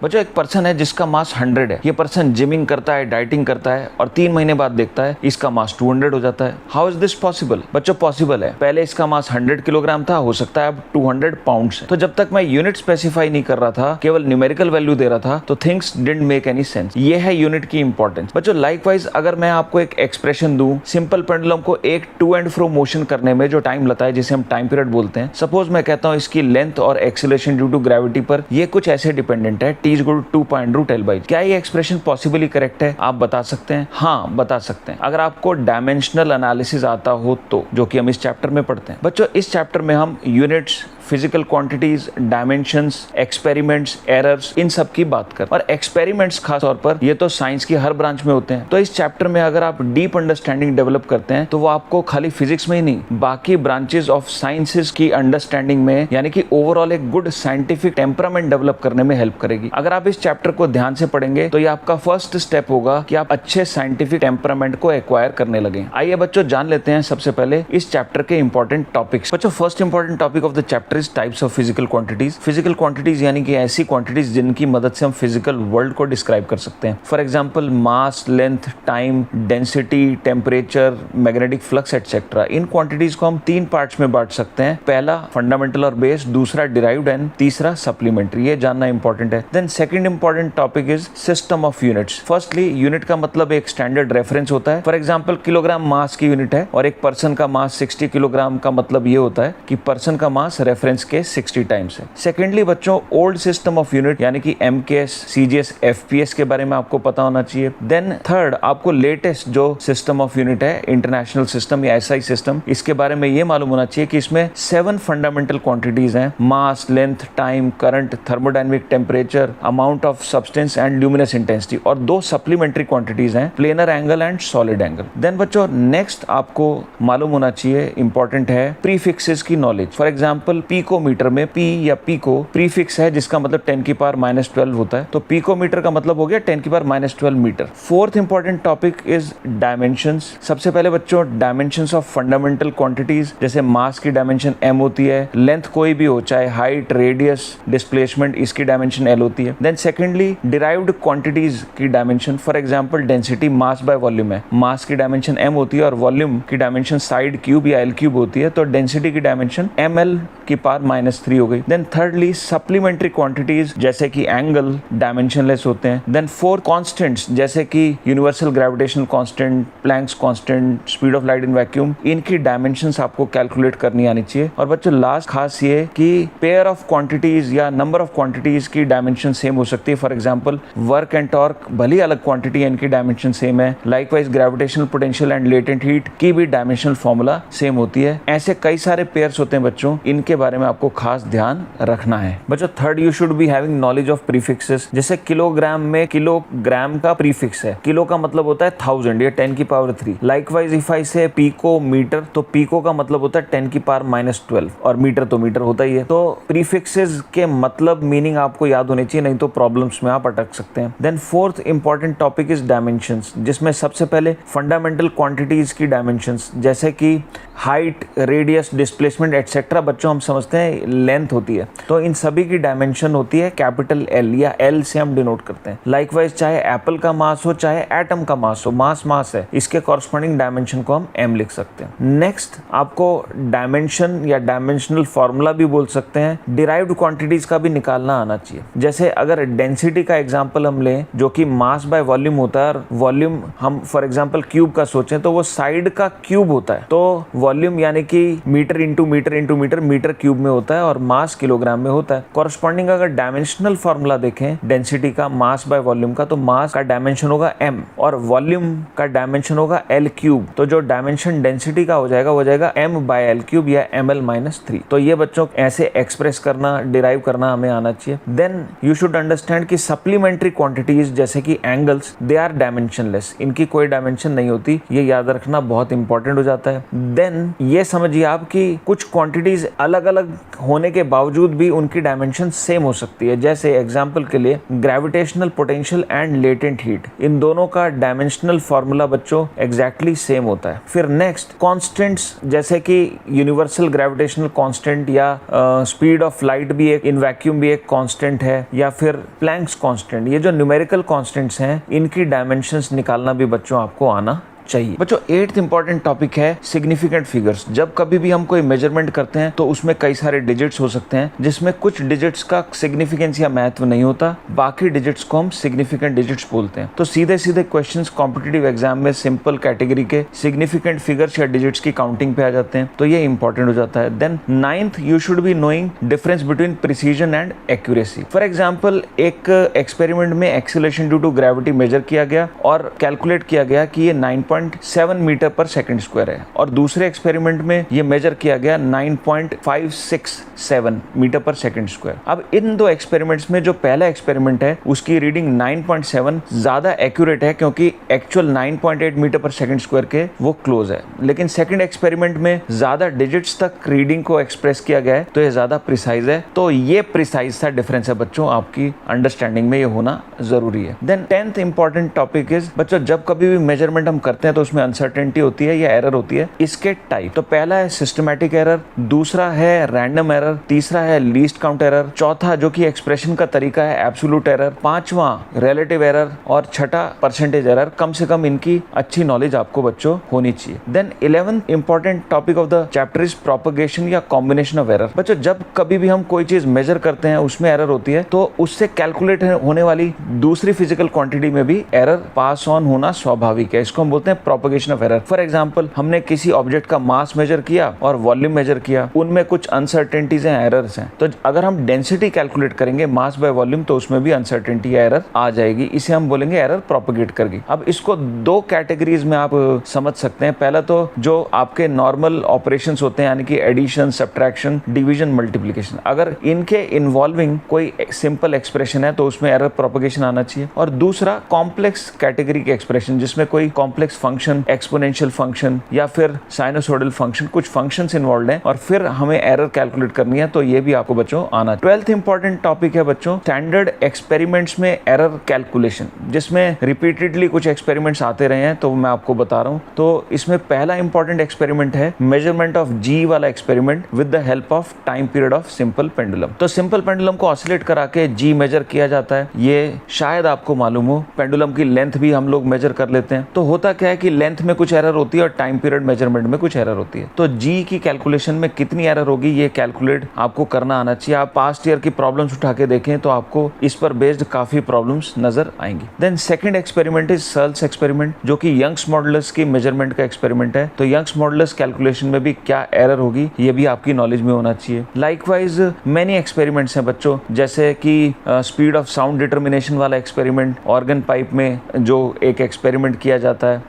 बच्चों एक पर्सन है जिसका मास 100 है, ये पर्सन जिमिंग करता है, डाइटिंग करता है और 3 महीने बाद देखता है इसका मास 200 हो जाता है। How is this possible? बच्चों पॉसिबल है, पहले इसका मास 100 किलोग्राम था, हो सकता है अब 200 पाउंड्स है। तो जब तक मैं यूनिट स्पेसिफाई नहीं कर रहा था, केवल न्यूमेरिकल वैल्यू दे रहा था, तो things didn't make any sense. ये है यूनिट की इंपॉर्टेंस। बच्चों लाइकवाइज अगर मैं आपको एक एक्सप्रेशन दूं, सिंपल पेंडुलम को एक टू एंड फ्रो मोशन करने में जो टाइम लगता है, जिसे हम टाइम पीरियड बोलते हैं, सपोज मैं कहता हूं इसकी लेंथ और एक्सीलरेशन ड्यू टू ग्रेविटी पर ये कुछ ऐसे डिपेंडेंट है, t = 2.√L/. क्या ये एक्सप्रेशन पॉसिबली करेक्ट है? आप बता सकते हैं? हाँ बता सकते हैं, अगर आपको डायमेंशनल एनालिसिस आता हो तो, जो कि हम इस चैप्टर में पढ़ते हैं। बच्चों इस चैप्टर में हम units, physical quantities, dimensions, experiments, errors, इन सब की बात कर। और एक्सपेरिमेंट्स खास तौर पर ये तो साइंस की हर ब्रांच में होते हैं। तो इस चैप्टर में अगर आप डीप अंडरस्टैंडिंग डेवलप करते हैं तो वो आपको खाली फिजिक्स में ही नहीं, बाकी ब्रांचेस ऑफ साइंसेस की अंडरस्टैंडिंग में, यानी कि ओवरऑल एक गुड साइंटिफिक टेम्परामेंट डेवलप करने में हेल्प करेगी। अगर आप इस चैप्टर को ध्यान से पढ़ेंगे तो ये आपका फर्स्ट स्टेप होगा कि आप अच्छे साइंटिफिक टेम्परामेंट को एक्वायर करने लगे। आइए बच्चों जान लेते हैं सबसे पहले इस चैप्टर के इंपॉर्टेंट टॉपिक्स। बच्चों first important topic of the chapter types of physical quantities. Physical quantities यानी कि ऐसी क्वांटिटीज जिनकी मदद से हम फिजिकल वर्ल्ड को डिस्क्राइब कर सकते हैं। For example mass, length, time, density, temperature, magnetic flux etcetera. In quantities को हम 3 पार्ट्स में बांट सकते हैं। पहला फंडामेंटल और बेस, दूसरा डिराइव्ड एंड तीसरा सप्लीमेंट्री। ये जानना इंपॉर्टेंट है। Then second important topic is system of units. Firstly unit का मतलब एक स्टैंडर्ड रेफरेंस होता है। फॉर एग्जांपल किलोग्राम मास की यूनिट है और एक पर्सन का मास 60 किलोग्राम का मतलब ये होता है कि पर्सन का मास रेफरेंस के 60 टाइम्स है। सेकेंडली बच्चों ओल्ड सिस्टम ऑफ यूनिट यानी कि MKS, CGS, FPS के बारे में आपको पता होना चाहिए। देन थर्ड आपको लेटेस्ट जो सिस्टम ऑफ यूनिट है, इंटरनेशनल सिस्टम या SI सिस्टम, इसके बारे में ये मालूम होना चाहिए कि इसमें 7 फंडामेंटल क्वांटिटीज हैं। Mass, length, time, current, thermodynamic, temperature, amount of substance and luminous intensity, और 2 सप्लीमेंट्री क्वांटिटीज हैं, planar angle and solid angle. Then बच्चों नेक्स्ट आपको मालूम होना चाहिए, इंपॉर्टेंट है, प्रीफिक्सेस की नॉलेज। फॉर एग्जांपल पिकोमीटर में P या पिको प्रीफिक्स है जिसका मतलब 10⁻12 होता है, तो पिकोमीटर का मतलब हो गया 10⁻12 metre. Fourth important topic is dimensions. सबसे पहले बच्चों डायमेंशंस ऑफ फंडामेंटल क्वांटिटीज, जैसे मास की डायमेंशन m होती है, लेंथ कोई भी हो, चाहे हाइट, रेडियस, डिस्प्लेसमेंट, इसकी डायमेंशन l होती है। देन सेकेंडली डिराइव्ड क्वांटिटीज की dimension, for example density mass by volume है, मास की डायमेंशन m होती है और वॉल्यूम की डायमेंशन साइड क्यूब या L क्यूब होती है, तो डेंसिटी की डायमेंशन ml⁻³ हो गई। देन थर्डली सप्लीमेंट्री क्वांटिटीज जैसे कि एंगल डायमेंशनलेस होते हैं। देन फोर कांस्टेंट्स जैसे कि universal gravitational constant, Planck's constant, speed of light in vacuum, इनकी डायमेंशंस आपको कैलकुलेट करनी आनी चाहिए। और बच्चों लास्ट खास ये कि पेयर ऑफ क्वांटिटीज या नंबर ऑफ क्वांटिटीज की डायमेंशन सेम हो सकती है। For example work and torque भली अलग क्वांटिटी है, इनकी डायमेंशन सेम है। Likewise gravitational potential and latent heat की भी डायमेंशनल फॉर्मूला सेम होती है। ऐसे कई सारे पेयर्स होते हैं बच्चों, इनके बारे में आपको खास ध्यान रखना है। बच्चों third you should be having knowledge of prefixes. जैसे किलोग्राम में किलोग्राम का प्रीफिक्स है, किलो का मतलब होता है 1000 या 10⁻3। लाइकवाइज इफ आई से पीको मीटर, तो पीको का मतलब होता है 10⁻12 और मीटर तो मीटर होता ही है। तो प्रीफिक्सेस के मतलब मीनिंग आपको याद होनी चाहिए, नहीं तो प्रॉब्लम्स में आप अटक सकते हैं। Then fourth important topic is dimensions, जिसमें सबसे पहले फंडामेंटल क्वांटिटीज की डायमेंशंस जैसे कि हाइट, रेडियस, डिस्प्लेसमेंट एटसेट्रा। बच्चों हम समझते हैं लेंथ होती है, तो इन सभी की डायमेंशन होती है कैपिटल L या L से हम डिनोट करते हैं। लाइकवाइज चाहे एप्पल का मास हो चाहे एटम का मास हो, मास है, इसके कॉरस्पॉन्डिंग डायमेंशन को हम m लिख सकते हैं। नेक्स्ट आपको डायमेंशन या डायमेंशनल फॉर्मूला भी बोल सकते हैं, डिराइव्ड क्वांटिटीज का भी निकालना आना चाहिए। जैसे अगर डेंसिटी का एग्जांपल हम लें जो कि मास बाय वॉल्यूम होता है, और वॉल्यूम हम फॉर एग्जांपल क्यूब का सोचें तो वो साइड का क्यूब होता है, तो वॉल्यूम यानी कि metre into metre metre cube में होता है और मास किलोग्राम में होता है। कॉरस्पॉन्डिंग अगर डायमेंशनल फॉर्मूला देखें डेंसिटी का, मास बाय वॉल्यूम का, तो मास का डायमेंशन होगा m और वॉल्यूम का डायमेंशन होगा L क्यूब। तो जो डायमेंशन डेंसिटी का हो जाएगा m/L³ या ml-3। तो ये बच्चों ऐसे एक्सप्रेस करना, डिराइव करना हमें आना चाहिए। देन यू शुड अंडरस्टैंड कि सप्लीमेंट्री क्वांटिटीज जैसे कि एंगल्स, दे आर डायमेंशनलेस, इनकी कोई डायमेंशन नहीं होती, ये याद रखना बहुत इंपॉर्टेंट हो जाता है। देन ये समझिए आप कि कुछ क्वांटिटीज अलग अलग होने के बावजूद भी उनकी डायमेंशन सेम हो सकती है। जैसे एग्जांपल के लिए gravitational potential and latent heat, इन दोनों का डायमेंशनल फॉर्मूला बच्चों एग्जैक्टली सेम होता है। फिर नेक्स्ट कॉन्स्टेंट्स, जैसे कि यूनिवर्सल ग्रेविटेशनल कांस्टेंट या स्पीड ऑफ लाइट भी एक इन वैक्यूम भी एक कांस्टेंट है, या फिर प्लैंक्स कांस्टेंट, ये जो न्यूमेरिकल कांस्टेंट्स हैं इनकी डायमेंशंस निकालना भी बच्चों आपको आना चाहिए। बच्चों 8th इंपॉर्टेंट टॉपिक है सिग्निफिकेंट फिगर्स। जब कभी भी हम कोई मेजरमेंट करते हैं तो उसमें कई सारे डिजिट्स हो सकते हैं, जिसमें कुछ डिजिट्स का सिग्निफिकेंस या महत्व नहीं होता, बाकी डिजिट्स को हम सिग्निफिकेंट डिजिट्स बोलते हैं। तो सीधे सीधे क्वेश्चंस कॉम्पिटिटिव एग्जाम में सिंपल कैटेगरी के सिग्निफिकेंट फिगर्स या डिजिट्स की काउंटिंग पे आ जाते हैं, तो ये इंपॉर्टेंट हो जाता है। Then 9th you should be knowing difference between precision and accuracy. For example एक एक्सपेरिमेंट में acceleration due to gravity measure किया गया और कैलकुलेट किया गया कि ये 9.7 मीटर पर सेकंड स्क्वायर है, और दूसरे एक्सपेरिमेंट में ये मेजर किया गया 9.567 मीटर पर सेकंड स्क्वायर। अब इन दो एक्सपेरिमेंट्स में जो पहला एक्सपेरिमेंट है उसकी रीडिंग 9.7 ज्यादा एक्यूरेट है, क्योंकि एक्चुअल 9.8 मीटर पर सेकंड स्क्वायर के वो क्लोज है। लेकिन सेकंड एक्सपेरिमेंट में ज्यादा डिजिट्स तक रीडिंग को एक्सप्रेस किया गया है, तो ये ज्यादा प्रिसाइज है। तो ये प्रिसाइज सा डिफरेंस है बच्चों, आपकी अंडरस्टैंडिंग में ये होना जरूरी है। Then 10th important topic is बच्चों, जब कभी भी मेजरमेंट हम करते हैं तो उसमें अनसर्टेनिटी होती है या एरर होती है। इसके टाइप, तो पहला है सिस्टमैटिक एरर, दूसरा है रैंडम एरर, तीसरा है लीस्ट काउंट एरर, चौथा जो कि एक्सप्रेशन का तरीका है एब्सोल्यूट एरर, पांचवा रिलेटिव एरर, और छठा परसेंटेज एरर। कम से कम इनकी अच्छी नॉलेज आपको बच्चों होनी चाहिए। Then 11th important topic of the chapter is propagation या कॉम्बिनेशन ऑफ एरर। बच्चों जब कभी भी हम कोई चीज मेजर करते हैं उसमें एरर होती है, तो उससे कैलकुलेट होने वाली दूसरी फिजिकल क्वांटिटी में भी एरर पास ऑन होना स्वाभाविक है। इसको हम बोलते हैं propagation of error. For example, हमने किसी ऑब्जेक्ट का मास मेजर किया और वॉल्यूम मेजर किया, उनमें कुछ अनसर्टेनिटीज हैं, एरर्स हैं। तो अगर हम डेंसिटी कैलकुलेट करेंगे मास बाय वॉल्यूम, तो उसमें भी अनसर्टेनिटी या एरर आ जाएगी। इसे हम बोलेंगे एरर प्रोपगेट करगी। अब इसको दो कैटेगरीज में आप समझ सकते हैं। पहला तो जो आपके नॉर्मल ऑपरेशंस होते हैं, यानी कि एडिशन, सब्ट्रैक्शन, डिवीजन, मल्टीप्लिकेशन, अगर इनके इन्वॉल्विंग कोई सिंपल एक्सप्रेशन है तो उसमें एरर प्रोपगेशन आना चाहिए। और दूसरा कॉम्प्लेक्स कैटेगरी के एक्सप्रेशन, जिसमें कोई कॉम्प्लेक्स फंक्शन, एक्सपोनेंशियल फंक्शन या फिर साइनोसोडल फंक्शन, कुछ फंक्शंस इन्वॉल्व हैं और फिर हमें एरर कैलकुलेट करनी है, तो ये भी आपको बच्चों आना। 12th इंपॉर्टेंट टॉपिक है बच्चों स्टैंडर्ड एक्सपेरिमेंट्स में एरर कैलकुलेशन, जिसमें रिपीटेडली कुछ एक्सपेरिमेंट्स आते रहे हैं, तो मैं आपको बता रहा हूँ। तो इसमें पहला इंपॉर्टेंट एक्सपेरिमेंट है मेजरमेंट ऑफ जी वाला experiment with the help of time period of simple pendulum. तो सिंपल पेंडुलम को ऑसिलेट करा के जी मेजर किया जाता है। ये शायद आपको मालूम हो, पेंडुलम की लेंथ भी हम लोग मेजर कर लेते हैं। तो होता क्या है कि लेंथ में कुछ एरर होती है और टाइम पीरियड मेजरमेंट में कुछ एरर होती है। तो जी की कैलकुलेशन में कितनी एरर होगी ये कैलकुलेट आपको करना आना चाहिए। आप पास्ट ईयर की प्रॉब्लम्स उठा के देखें तो आपको इस पर बेस्ड काफी प्रॉब्लम्स नजर आएंगी। Then second experiment is Searle's experiment, जो कि यंग्स मॉडुलस की मेजरमेंट का एक्सपेरिमेंट है। तो यंग्स मॉडुलस कैलकुलेशन में भी क्या एरर होगी ये भी आपकी नॉलेज में होना चाहिए। लाइकवाइज मेनी एक्सपेरिमेंट्स हैं बच्चों, जैसे कि स्पीड ऑफ साउंड डिटर्मिनेशन वाला एक्सपेरिमेंट, ऑर्गन पाइप में जो एक एक्सपेरिमेंट किया जाता है,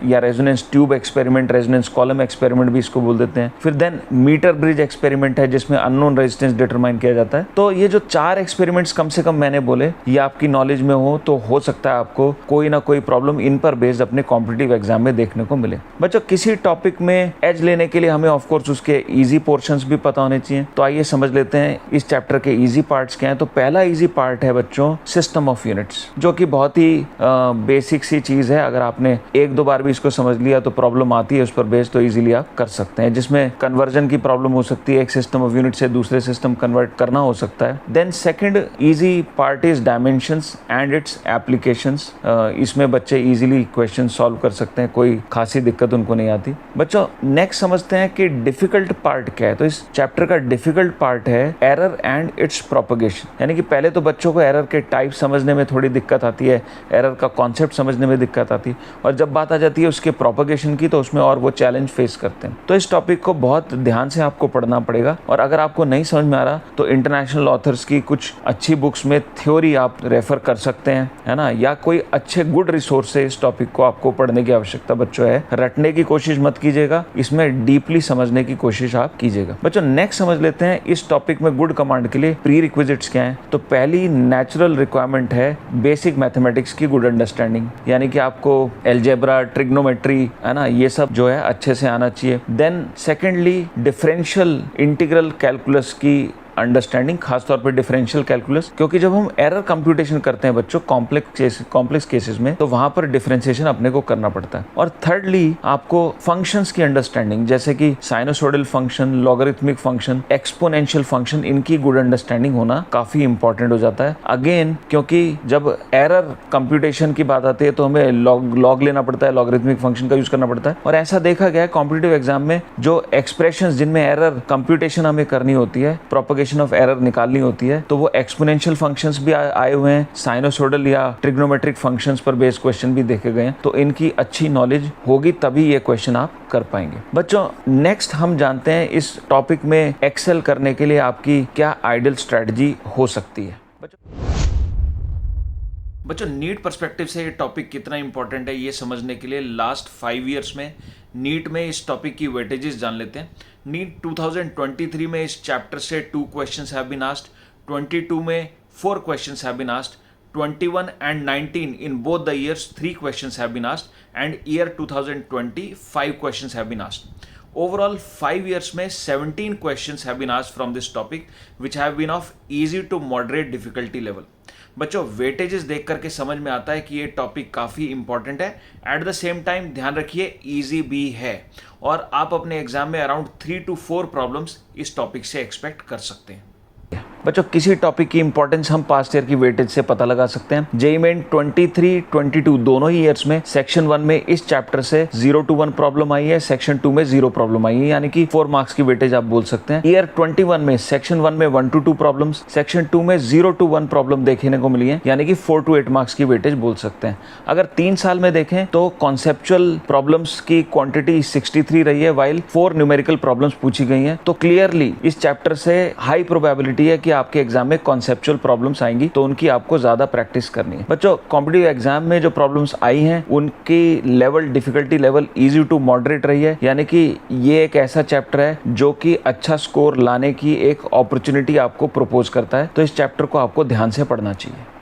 या resonance tube experiment, resonance column experiment भी इसको बोल देते हैं। फिर देन मीटर ब्रिज एक्सपेरिमेंट है, जिसमें अननोन रेजिस्टेंस डिटरमाइन किया जाता है। तो ये जो 4 एक्सपेरिमेंट्स कम से कम मैंने बोले, ये आपकी नॉलेज में हो तो हो सकता है आपको कोई ना कोई प्रॉब्लम इन पर बेस्ड अपने कॉम्पिटिटिव एग्जाम में देखने को मिले। बच्चों किसी टॉपिक में एज लेने के लिए हमें ऑफ कोर्स उसके इजी पोर्शंस भी पता होने चाहिए। तो आइए समझ लेते हैं इस चैप्टर के इजी पार्ट्स क्या हैं। तो पहला इजी पार्ट है बच्चों सिस्टम ऑफ यूनिट्स, जो कि बहुत ही बेसिक सी चीज है। अगर आपने एक दो बार भी इसको समझ लिया तो प्रॉब्लम आती है उस पर बेस्ड तो इजीली आप कर सकते हैं, जिसमें कन्वर्जन की प्रॉब्लम हो सकती है, एक सिस्टम ऑफ यूनिट से दूसरे सिस्टम कन्वर्ट करना हो सकता है। Then second easy part is dimensions and its applications. इसमें बच्चे इजीली क्वेश्चन सॉल्व कर सकते हैं, कोई खासी दिक्कत उनको नहीं आती। बच्चों नेक्स्ट समझते हैं कि डिफिकल्ट पार्ट क्या है। तो इस चैप्टर का डिफिकल्ट पार्ट है एरर एंड इट्स प्रोपगेशन, यानी कि पहले तो बच्चों को एरर के टाइप समझने में थोड़ी दिक्कत आती है, एरर का कॉन्सेप्ट समझने में दिक्कत आती है, और जब बात आ जाती है उसके प्रोपगेशन की तो उसमें और वो चैलेंज फेस करते हैं। तो इस टॉपिक को बहुत ध्यान से आपको पढ़ना पड़ेगा, और अगर आपको नहीं समझ में आ रहा तो इंटरनेशनल ऑथर्स की कुछ अच्छी बुक्स में थ्योरी आप रेफर कर सकते हैं, है ना, या कोई अच्छे गुड रिसोर्स से इस टॉपिक को आपको पढ़ने की आवश्यकता बच्चों है। रटने की कोशिश मत कीजिएगा, इसमें डीपली समझने की कोशिश आप कीजिएगा। बच्चों नेक्स्ट समझ लेते हैं इस टॉपिक में गुड कमांड के लिए प्री रिक्विजिट्स क्या है। तो पहली नेचुरल रिक्वायरमेंट है बेसिक मैथमेटिक्स की गुड अंडरस्टैंडिंग, यानी कि आपको एल्जेब्रा अलजेब्रा, ट्रिग्नोमेट्री, है ना, ये सब जो है अच्छे से आना चाहिए। Then secondly differential integral calculus की अंडरस्टैंडिंग, खासतौर पे डिफरेंशियल कैलकुलस, क्योंकि जब हम एरर कंप्यूटेशन करते हैं बच्चों कॉम्प्लेक्स केसेस में, तो वहां पर डिफरेंशिएशन अपने को करना पड़ता है। और थर्डली आपको फंक्शंस की अंडरस्टैंडिंग, जैसे कि sinusoidal function, logarithmic function, exponential function, इनकी गुड अंडरस्टैंडिंग होना काफी इंपॉर्टेंट हो जाता है। अगेन क्योंकि जब एरर कंप्यूटेशन की बात आती है तो हमें लॉग लेना पड़ता है, लॉगरिथमिक फंक्शन का यूज करना पड़ता है। और ऐसा देखा गया है कॉम्पिटिटिव एग्जाम में, जो एक्सप्रेशंस जिनमें एरर कंप्यूटेशन हमें करनी होती है, प्रोपगेशन ऑफ एरर निकालनी होती है, तो वो एक्सपोनेंशियल फंक्शंस भी आए हुए हैं, साइनोसोइडल या ट्रिग्नोमेट्रिक फंक्शंस पर बेस्ड क्वेश्चन भी देखे गए हैं। तो इनकी अच्छी नॉलेज होगी तभी ये क्वेश्चन आप कर पाएंगे। बच्चों नेक्स्ट हम जानते हैं इस टॉपिक में एक्सेल करने के लिए आपकी क्या आइडियल स्ट्रेटजी हो सकती है। बच्चों नीट पर्सपेक्टिव से ये टॉपिक कितना इंपॉर्टेंट है ये समझने के लिए लास्ट 5 इयर्स में नीट में इस टॉपिक की वेटेजेस जान लेते हैं। नीट 2023 में इस चैप्टर से 2 क्वेश्चंस हैव बीन आस्क्ड, 22 में 4 questions have been asked, 21 and 19 in both the years 3 questions have been asked, and year 2020 5 questions have been asked. Overall 5 years में 17 questions have been asked from this topic which have been of easy to moderate difficulty level. बच्चों weightages देख करके समझ में आता है कि ये टॉपिक काफ़ी इंपॉर्टेंट है। एट द सेम टाइम ध्यान रखिए इजी भी है, और आप अपने एग्जाम में अराउंड 3 to 4 प्रॉब्लम्स इस टॉपिक से एक्सपेक्ट कर सकते हैं। बच्चों किसी टॉपिक की इंपॉर्टेंस हम पास्ट ईयर की वेटेज से पता लगा सकते हैं। जेईई मेन 23-22 दोनों ही ईयर्स में सेक्शन 1 में इस चैप्टर से 0 to 1 प्रॉब्लम आई है, सेक्शन 2 में 0 प्रॉब्लम आई है, यानी कि 4 मार्क्स की वेटेज आप बोल सकते हैं। ईयर 21 में सेक्शन 1 में 1 to 2 प्रॉब्लम्स, सेक्शन 2 में 0 to 1 प्रॉब्लम देखने को मिली है, यानी कि 4 to 8 मार्क्स की वेटेज बोल सकते हैं। अगर 3 साल में देखें तो कॉन्सेप्चुअल प्रॉब्लम्स की क्वांटिटी 63 रही है, वाइल 4 न्यूमेरिकल प्रॉब्लम्स पूछी गई हैं। तो क्लियरली इस चैप्टर से हाई प्रोबेबिलिटी है कि आपके एग्जाम में कॉन्सेप्चुअल प्रॉब्लम्स आएंगी, तो उनकी आपको ज्यादा प्रैक्टिस करनी है। बच्चों कॉम्पिटिटिव एग्जाम में जो प्रॉब्लम्स आई हैं उनकी level, difficulty level easy to moderate रही है, यानी कि ये एक ऐसा चैप्टर है जो कि अच्छा स्कोर लाने की एक अपॉर्चुनिटी आपको प्रपोज करता है। तो इस चैप्टर को आपको ध्यान से पढ़ना चाहिए।